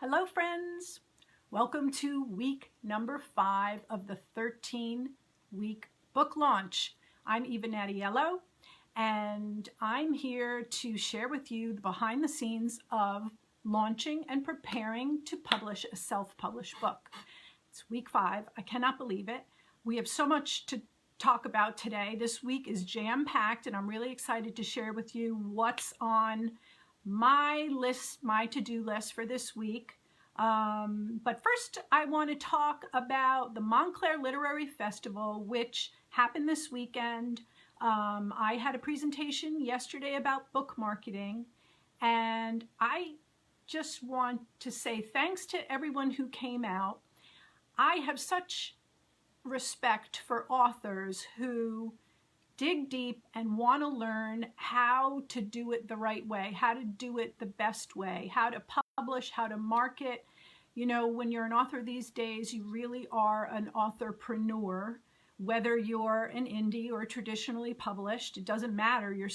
Hello friends, welcome to week number 5 of the 13-week book launch. I'm Eva Nattiello and I'm here to share with you the behind the scenes of launching and preparing to publish a self-published book. It's week 5, I cannot believe it. We have so much to talk about today. This week is jam-packed and I'm really excited to share with you what's on my list, my to-do list for this week. But first I want to talk about the Montreal Literary Festival, which happened this weekend. I had a presentation yesterday about book marketing, and I just want to say thanks to everyone who came out. I have such respect for authors who dig deep and want to learn how to do it the right way, how to do it the best way, how to publish, how to market. You know, when you're an author these days, you really are an authorpreneur. Whether you're an indie or traditionally published, it doesn't matter. You're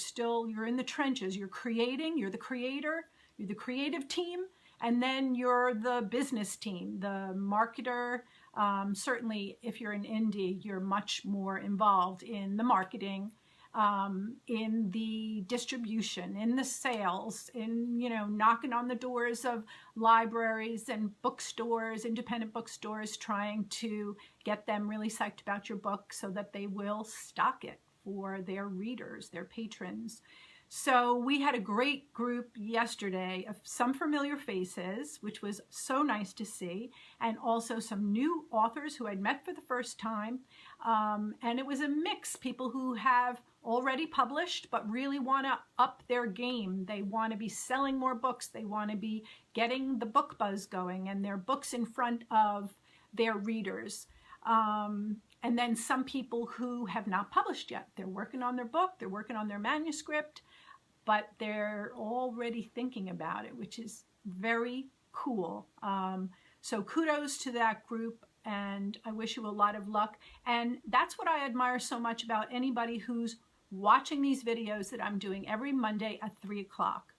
in the trenches. You're creating, you're the creator, you're the creative team, and then you're the business team, the marketer. Certainly, if you're an indie, you're much more involved in the marketing, in the distribution, in the sales, in, knocking on the doors of libraries and bookstores, independent bookstores, trying to get them really psyched about your book so that they will stock it for their readers, their patrons. So we had a great group yesterday of some familiar faces, which was so nice to see, and also some new authors who I'd met for the first time. And it was a mix, people who have already published but really want to up their game. They want to be selling more books. They want to be getting the book buzz going and their books in front of their readers. And then some people who have not published yet. They're working on their book, they're working on their manuscript, but they're already thinking about it, which is very cool. So kudos to that group, and I wish you a lot of luck. And that's what I admire so much about anybody who's watching these videos that I'm doing every Monday at 3 o'clock.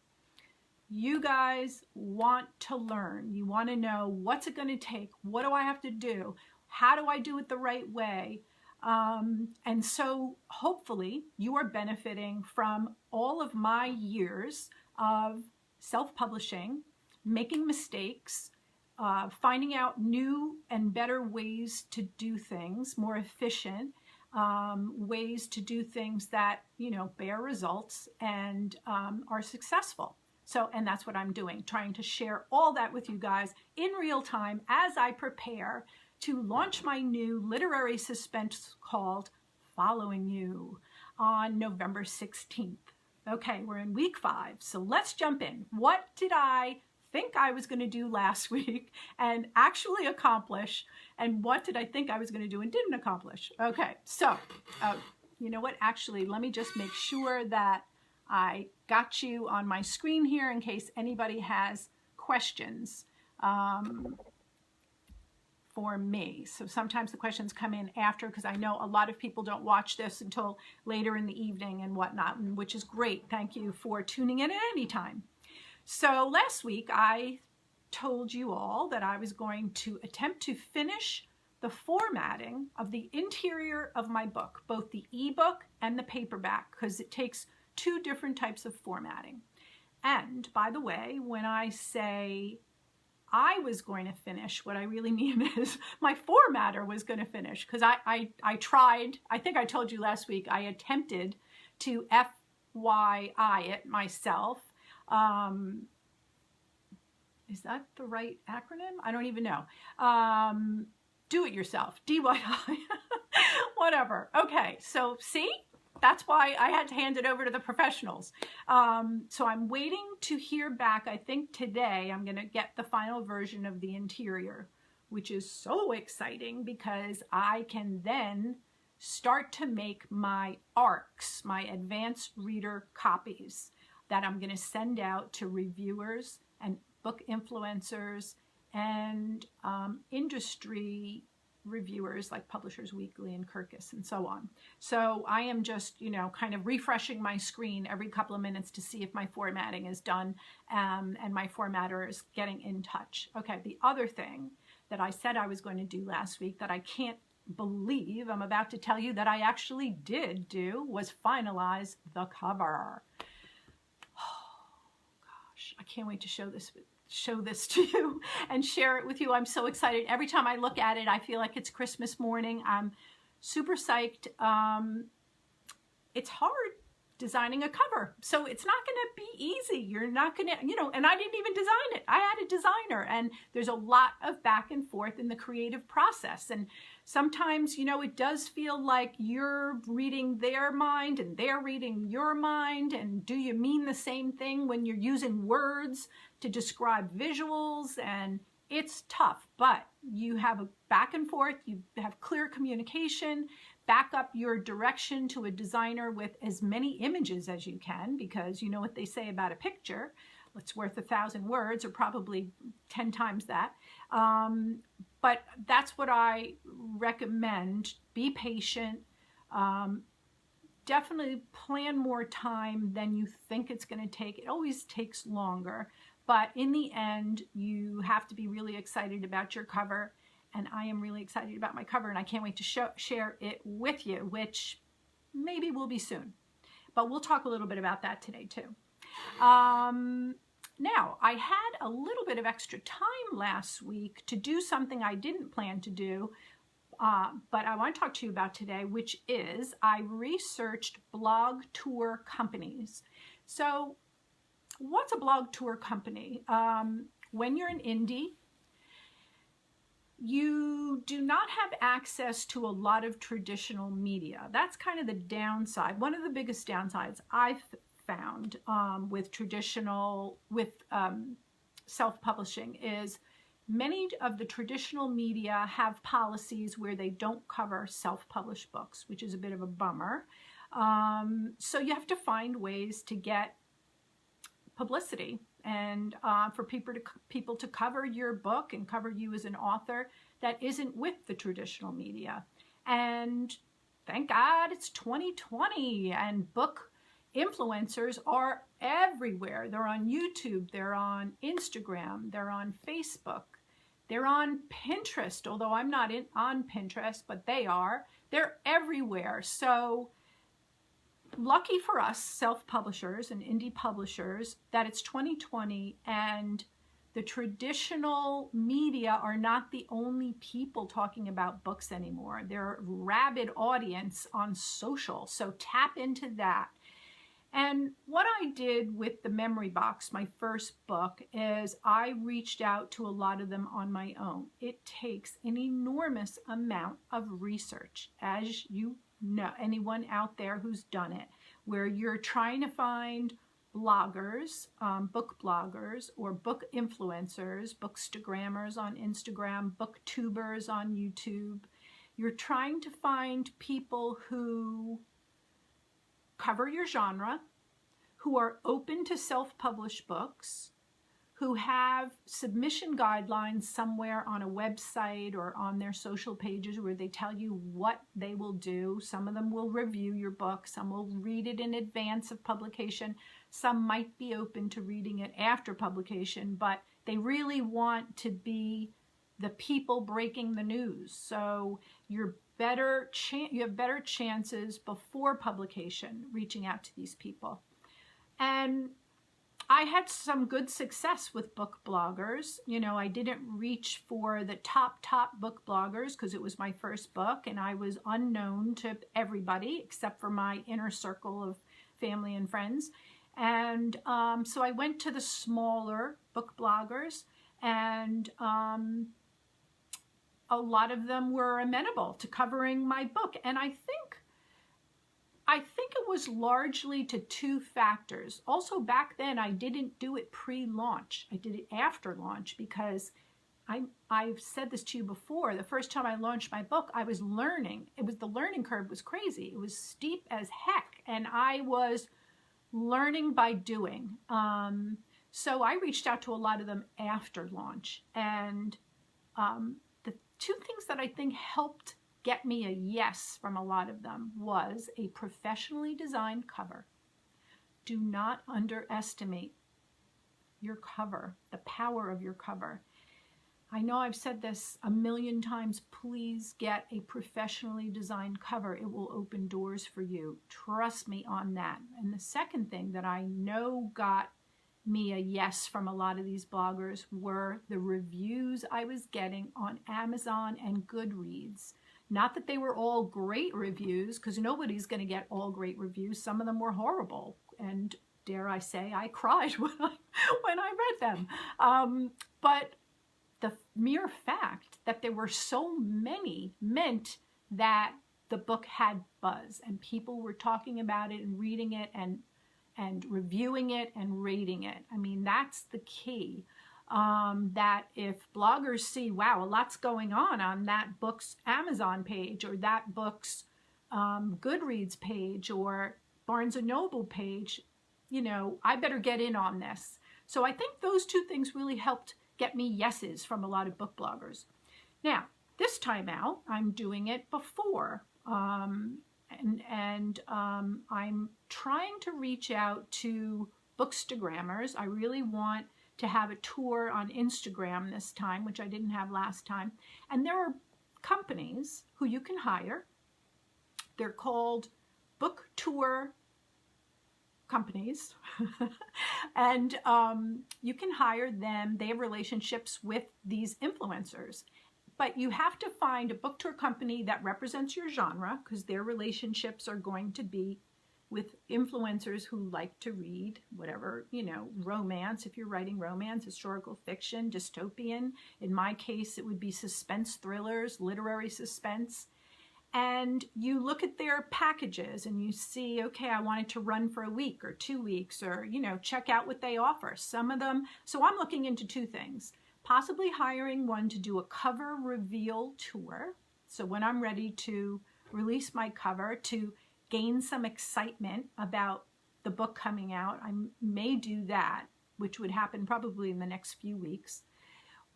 You guys want to learn. You want to know, what's it going to take? What do I have to do? How do I do it the right way? And so hopefully you are benefiting from all of my years of self-publishing, making mistakes, finding out new and better ways to do things, more efficient ways to do things that, bear results and are successful. So, and that's what I'm doing, trying to share all that with you guys in real time as I prepare to launch my new literary suspense called Following You on November 16th. Okay, we're in week 5, so let's jump in. What did I think I was going to do last week and actually accomplish? And what did I think I was going to do and didn't accomplish? Okay, so you know what? Actually, let me just make sure that I got you on my screen here in case anybody has questions. For me. So sometimes the questions come in after, because I know a lot of people don't watch this until later in the evening and whatnot, which is great. Thank you for tuning in at any time. So last week I told you all that I was going to attempt to finish the formatting of the interior of my book, both the ebook and the paperback, because it takes 2 different types of formatting. And by the way, when I say I was going to finish, what I really mean is my formatter was going to finish, because I tried, I think I told you last week, I attempted to FYI it myself. Is that the right acronym? I don't even know. Do it yourself, DYI, whatever. Okay, so see? That's why I had to hand it over to the professionals. So I'm waiting to hear back. I think today I'm going to get the final version of the interior, which is so exciting because I can then start to make my ARCs, my advanced reader copies, that I'm going to send out to reviewers and book influencers and industry reviewers like Publishers Weekly and Kirkus and so on. So I am just, kind of refreshing my screen every couple of minutes to see if my formatting is done and my formatter is getting in touch. Okay, the other thing that I said I was going to do last week that I can't believe I'm about to tell you that I actually did do was finalize the cover. Oh gosh, I can't wait to show this to you and share it with you. I'm so excited. Every time I look at it, I feel like it's Christmas morning. I'm super psyched. It's hard designing a cover, so it's not going to be easy. You're not going to, and I didn't even design it. I had a designer, and there's a lot of back and forth in the creative process. And sometimes, it does feel like you're reading their mind and they're reading your mind. And do you mean the same thing when you're using words to describe visuals? And it's tough, but you have a back and forth, you have clear communication, back up your direction to a designer with as many images as you can, because you know what they say about a picture, it's worth 1,000 words, or probably 10 times that. But that's what I recommend. Be patient. Definitely plan more time than you think it's going to take. It always takes longer. But in the end, you have to be really excited about your cover. And I am really excited about my cover, and I can't wait to share it with you, which maybe will be soon. But we'll talk a little bit about that today too. Now, I had a little bit of extra time last week to do something I didn't plan to do, but I want to talk to you about today, which is I researched blog tour companies. So what's a blog tour company? When you're an indie, you do not have access to a lot of traditional media. That's kind of the downside. One of the biggest downsides I've found with self-publishing is many of the traditional media have policies where they don't cover self-published books, which is a bit of a bummer. So you have to find ways to get publicity and for people to cover your book and cover you as an author that isn't with the traditional media. And thank God it's 2020 and book influencers are everywhere. They're on YouTube, they're on Instagram, they're on Facebook, they're on Pinterest, although I'm not on Pinterest, but they are. They're everywhere. So lucky for us self-publishers and indie publishers that it's 2020 and the traditional media are not the only people talking about books anymore. They're a rabid audience on social, so tap into that. And what I did with the Memory Box, my first book, is I reached out to a lot of them on my own. It takes an enormous amount of research, as you know, anyone out there who's done it, where you're trying to find bloggers, book bloggers, or book influencers, bookstagrammers on Instagram, booktubers on YouTube. You're trying to find people who cover your genre, who are open to self-published books, who have submission guidelines somewhere on a website or on their social pages where they tell you what they will do. Some of them will review your book, some will read it in advance of publication, some might be open to reading it after publication, but they really want to be the people breaking the news. So you have better chances before publication reaching out to these people. And I had some good success with book bloggers. I didn't reach for the top book bloggers because it was my first book and I was unknown to everybody except for my inner circle of family and friends. And so I went to the smaller book bloggers, and a lot of them were amenable to covering my book. And I think it was largely to two factors. Also, back then, I didn't do it pre-launch. I did it after launch because I've said this to you before. The first time I launched my book, I was learning. The learning curve was crazy. It was steep as heck, and I was learning by doing. So I reached out to a lot of them after launch, and two things that I think helped get me a yes from a lot of them was a professionally designed cover. Do not underestimate your cover, the power of your cover. I know I've said this a million times. Please get a professionally designed cover. It will open doors for you. Trust me on that. And the second thing that I know got me a yes from a lot of these bloggers were the reviews I was getting on Amazon and Goodreads. Not that they were all great reviews, because nobody's going to get all great reviews. Some of them were horrible. And dare I say, I cried when I read them. But the mere fact that there were so many meant that the book had buzz and people were talking about it and reading it and reviewing it and rating it. I mean, that's the key. That if bloggers see, wow, a lot's going on that book's Amazon page or that book's Goodreads page or Barnes & Noble page, you know, I better get in on this. So I think those two things really helped get me yeses from a lot of book bloggers. Now, this time out, I'm doing it before. I'm trying to reach out to bookstagrammers. I really want to have a tour on Instagram this time, which I didn't have last time. And there are companies who you can hire. They're called book tour companies. And you can hire them. They have relationships with these influencers. But you have to find a book tour company that represents your genre, because their relationships are going to be with influencers who like to read whatever, you know, romance, if you're writing romance, historical fiction, dystopian. In my case, it would be suspense thrillers, literary suspense. And you look at their packages and you see, okay, I want it to run for a week or 2 weeks, or, you know, check out what they offer. Some of them, so I'm looking into two things. Possibly hiring one to do a cover reveal tour. So when I'm ready to release my cover, to gain some excitement about the book coming out, I may do that, which would happen probably in the next few weeks.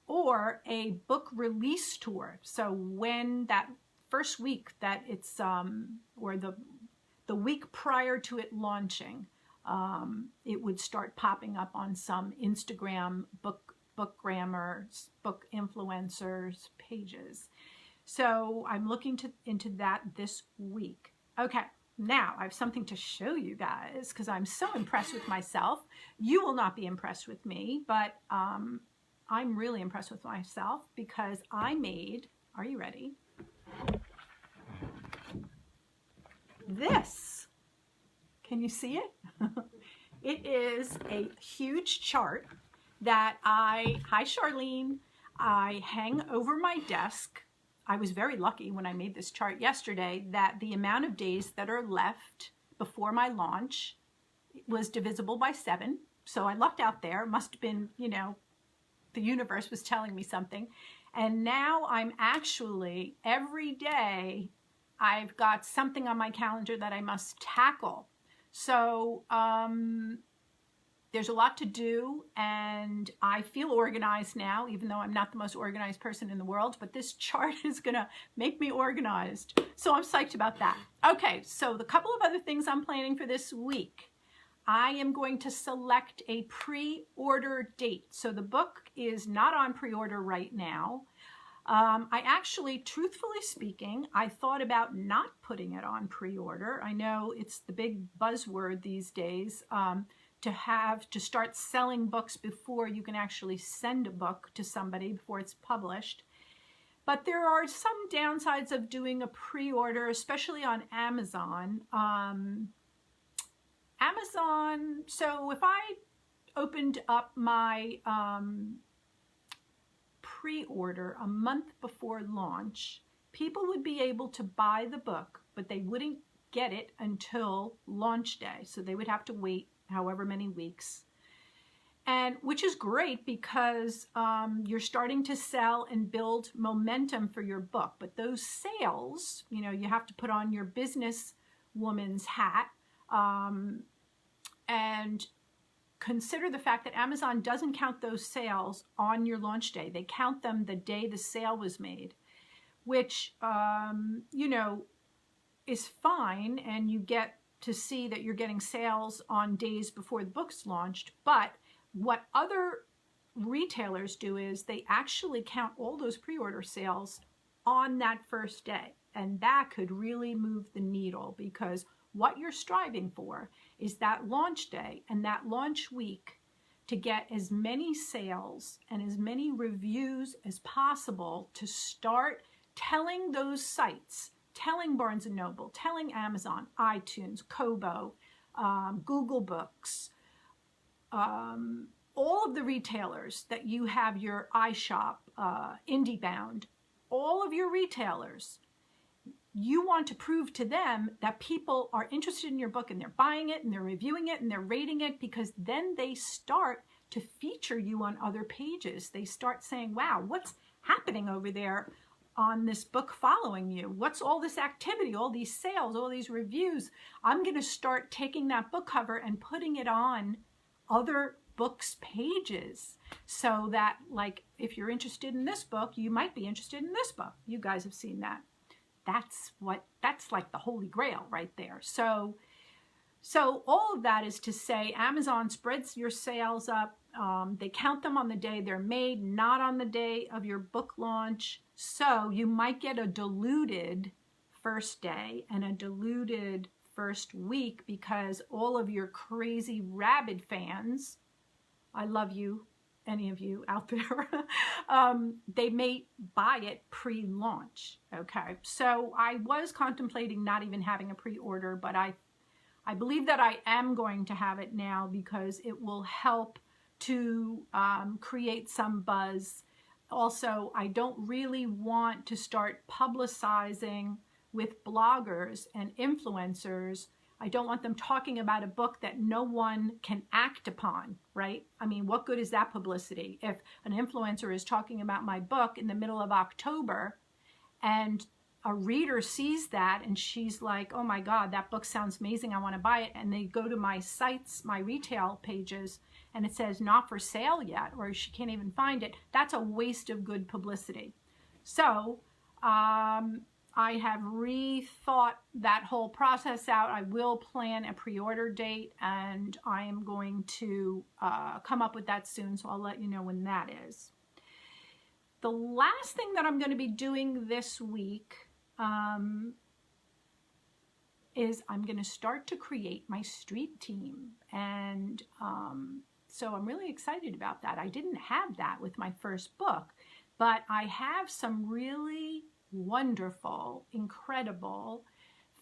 Or a book release tour. So when that first week that it's, or the week prior to it launching, it would start popping up on some Instagram bookgrammers, book influencers pages. So I'm looking into that this week. Okay, now I have something to show you guys because I'm so impressed with myself. You will not be impressed with me, but I'm really impressed with myself because I made, are you ready? This. Can you see it? It is a huge chart that hi Charlene, I hang over my desk. I was very lucky when I made this chart yesterday that the amount of days that are left before my launch was divisible by 7. So I lucked out there. Must have been, you know, the universe was telling me something. And now I'm actually, every day, I've got something on my calendar that I must tackle. So there's a lot to do, and I feel organized now, even though I'm not the most organized person in the world, but this chart is gonna make me organized. So I'm psyched about that. Okay, so the couple of other things I'm planning for this week. I am going to select a pre-order date. So the book is not on pre-order right now. I actually, truthfully speaking, I thought about not putting it on pre-order. I know it's the big buzzword these days, to start selling books before you can actually send a book to somebody, before it's published. But there are some downsides of doing a pre-order, especially on Amazon. So if I opened up my pre-order a month before launch, people would be able to buy the book, but they wouldn't get it until launch day. So they would have to wait however many weeks, and which is great because you're starting to sell and build momentum for your book. But those sales, you know, you have to put on your business woman's hat and consider the fact that Amazon doesn't count those sales on your launch day. They count them the day the sale was made. which, you know, is fine, and you get to see that you're getting sales on days before the book's launched. But what other retailers do is they actually count all those pre-order sales on that first day. And that could really move the needle, because what you're striving for is that launch day and that launch week to get as many sales and as many reviews as possible to start telling those sites, telling Barnes & Noble, telling Amazon, iTunes, Kobo, Google Books, all of the retailers that you have your iShop, IndieBound, all of your retailers, you want to prove to them that people are interested in your book and they're buying it and they're reviewing it and they're rating it, because then they start to feature you on other pages. They start saying, wow, what's happening over there on this book following you? What's all this activity, all these sales, all these reviews? I'm going to start taking that book cover and putting it on other books pages, so that, like, if you're interested in this book, you might be interested in this book. You guys have seen that. That's like the holy grail right there. So all of that is to say, Amazon spreads your sales up. They count them on the day they're made, not on the day of your book launch. So you might get a diluted first day and a diluted first week, because all of your crazy rabid fans, I love you, any of you out there, they may buy it pre-launch. Okay, so I was contemplating not even having a pre-order, but I believe that I am going to have it now, because it will help to create some buzz. Also, I don't really want to start publicizing with bloggers and influencers. I don't want them talking about a book that no one can act upon, right? I mean, what good is that publicity? If an influencer is talking about my book in the middle of October and a reader sees that and she's like, oh my God, that book sounds amazing, I want to buy it. And they go to my sites, my retail pages, and it says not for sale yet, or she can't even find it. That's a waste of good publicity. So, I have rethought that whole process out. I will plan a pre-order date, and I am going to come up with that soon, so I'll let you know when that is. The last thing that I'm going to be doing this week is I'm going to start to create my street team, and so I'm really excited about that. I didn't have that with my first book, but I have some really wonderful, incredible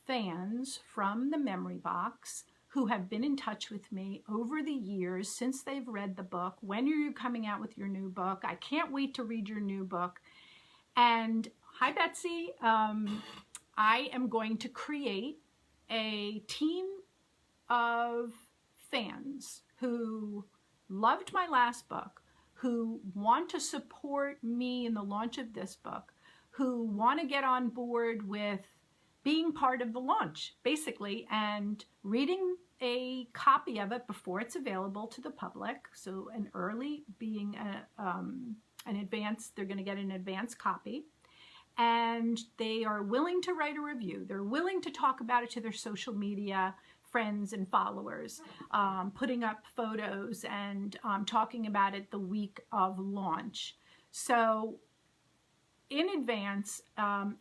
fans from the Memory Box who have been in touch with me over the years since they've read the book. When are you coming out with your new book? I can't wait to read your new book. And hi, Betsy. I am going to create a team of fans who loved my last book, who want to support me in the launch of this book, who want to get on board with being part of the launch, basically, and reading a copy of it before it's available to the public. So an early being an advance, they're going to get an advance copy. And they are willing to write a review. They're willing to talk about it to their social media friends and followers, putting up photos and talking about it the week of launch. So in advance,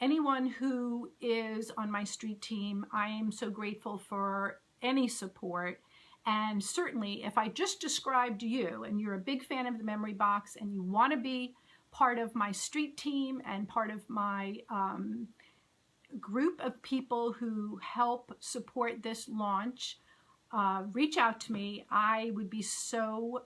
anyone who is on my street team, I am so grateful for any support. And certainly if I just described you and you're a big fan of the Memory Box and you want to be part of my street team and part of my group of people who help support this launch, reach out to me. I would be so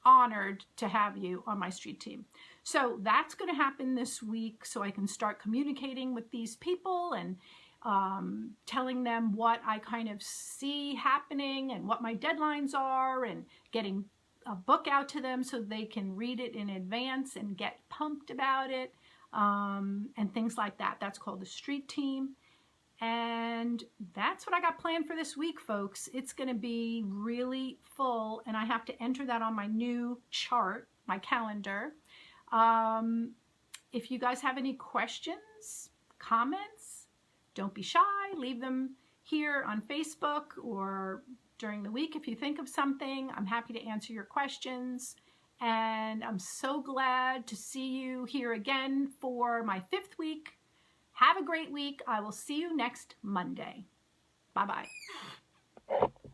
honored to have you on my street team. So that's going to happen this week, so I can start communicating with these people and telling them what I kind of see happening and what my deadlines are, and getting a book out to them so they can read it in advance and get pumped about it, and things like that. That's called the street team. And that's what I got planned for this week, folks. It's going to be really full, and I have to enter that on my new chart, my calendar. if you guys have any questions, comments, don't be shy. Leave them here on Facebook or during the week if you think of something. I'm happy to answer your questions. And I'm so glad to see you here again for my 5th week. Have a great week. I will see you next Monday. Bye-bye.